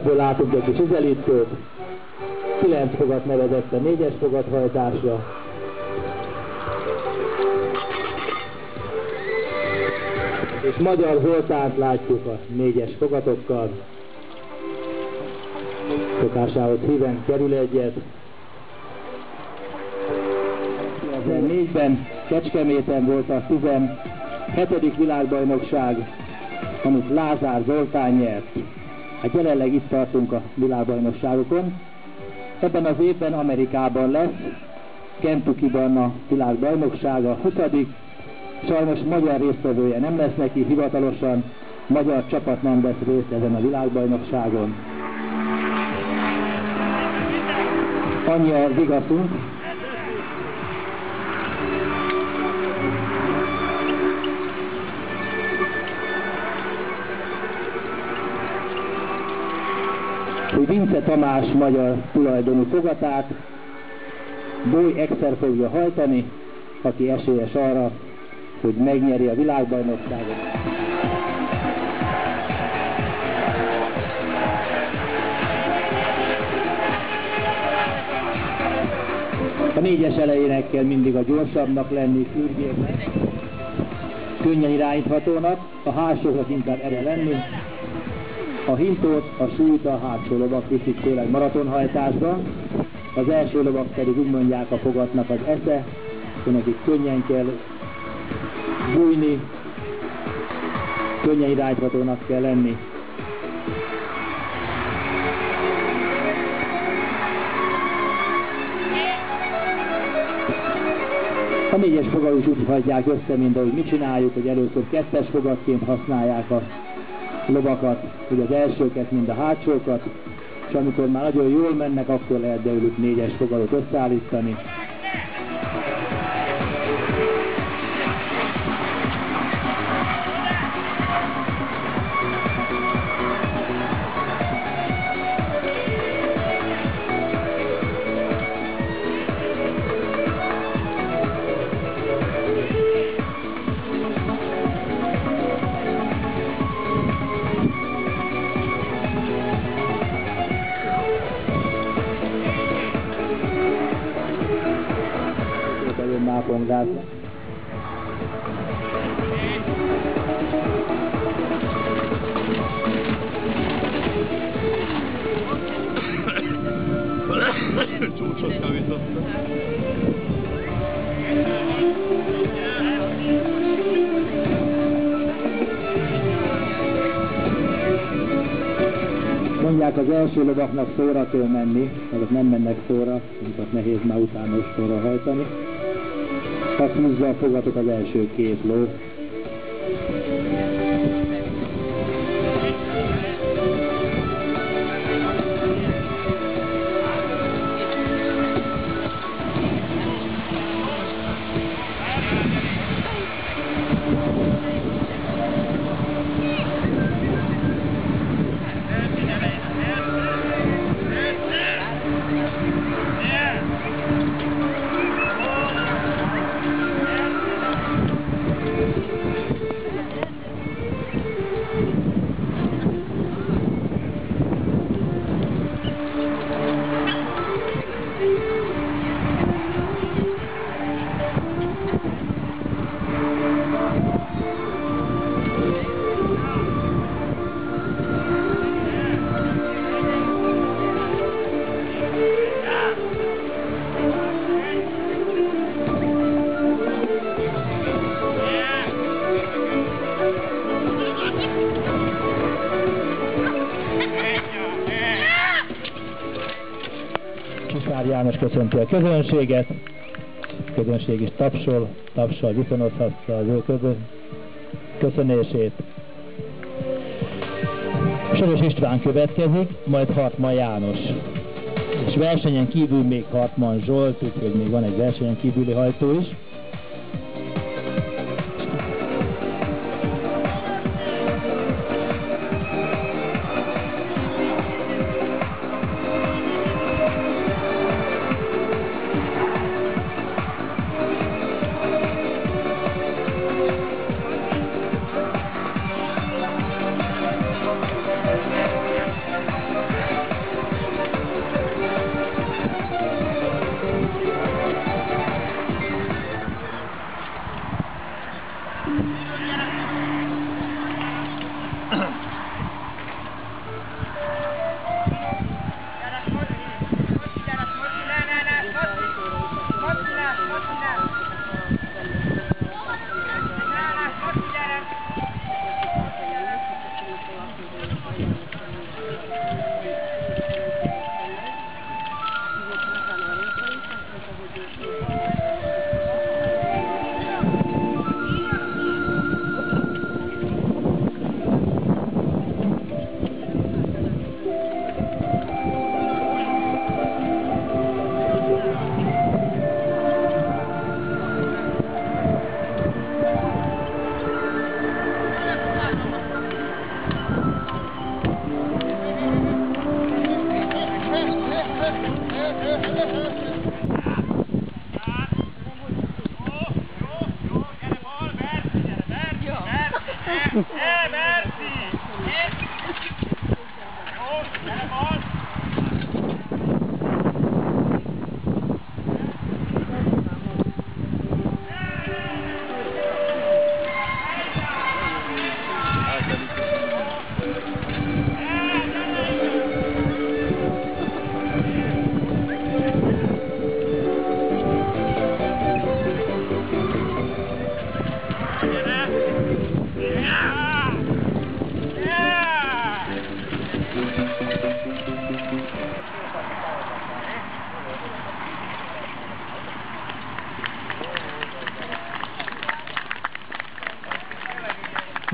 ebből látunk egy kis üzelítőt, 9 fogat nevezett a 4-es fogathajtásra. És Magyar Zoltánt látjuk a 4-es fogatokkal. Szokásához híven kerül egyet. 2004-ben Kecskeméten volt a 17. világbajnokság, amit Lázár Zoltán nyert. Hát jelenleg itt tartunk a világbajnokságokon. Ebben az évben Amerikában lesz, Kentuckyban a világbajnokság, a 20. Sajnos magyar résztvevője nem lesz neki, hivatalosan magyar csapat nem vesz részt ezen a világbajnokságon. Annyi a vigaszunk, hogy Vince Tamás magyar tulajdonú fogatát Boly Exer fogja hajtani, aki esélyes arra, hogy megnyeri a világbajnokságot. A 4-es elejének kell mindig a gyorsabbnak lenni, fürgének, könnyen irányíthatónak, a hátsóknak inkább erre lenni. A hintót, a súlyt a hátsó lovak viszik tényleg maratonhajtásba, az első lovak pedig úgy mondják a fogatnak az esze, hogy nekik könnyen kell bújni, könnyen irányíthatónak kell lenni. A 4-es fogat is úgy hagyják össze, mint ahogy mi csináljuk, hogy először 2-es fogatként használják a lovakat, hogy az elsőket, mind a hátsókat, és amikor már nagyon jól mennek, akkor lehet belőlük 4-es fogatot összeállítani. Nápongát. Csúcsot kavítottam. Mondják, az első lovaknak szóra kell menni, azok nem mennek szóra, azokat nehéz már utána is szóra hajtani. Tehát húzza a fogatot az első 2 ló. János köszönti a közönséget, a közönség is tapsal viszonozhatja az ő köszönését. Soros István következik, majd Hartmann János. És versenyen kívül még Hartmann Zsolt, úgyhogy még van egy versenyen kívüli hajtó is.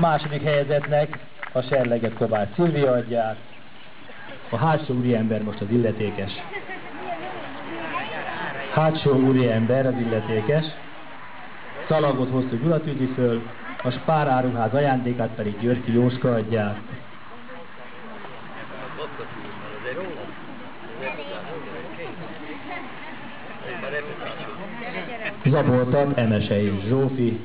Második helyezetnek a serleget Kovács Szilvia adják. A hátsó úriember most az illetékes. Hátsó úriember az illetékes. Szalagot Hosszú Gyula tűzi föl, a Spár áruház ajándékát pedig Györfi Jóska adják. Zaboltat Emesei Zsófi,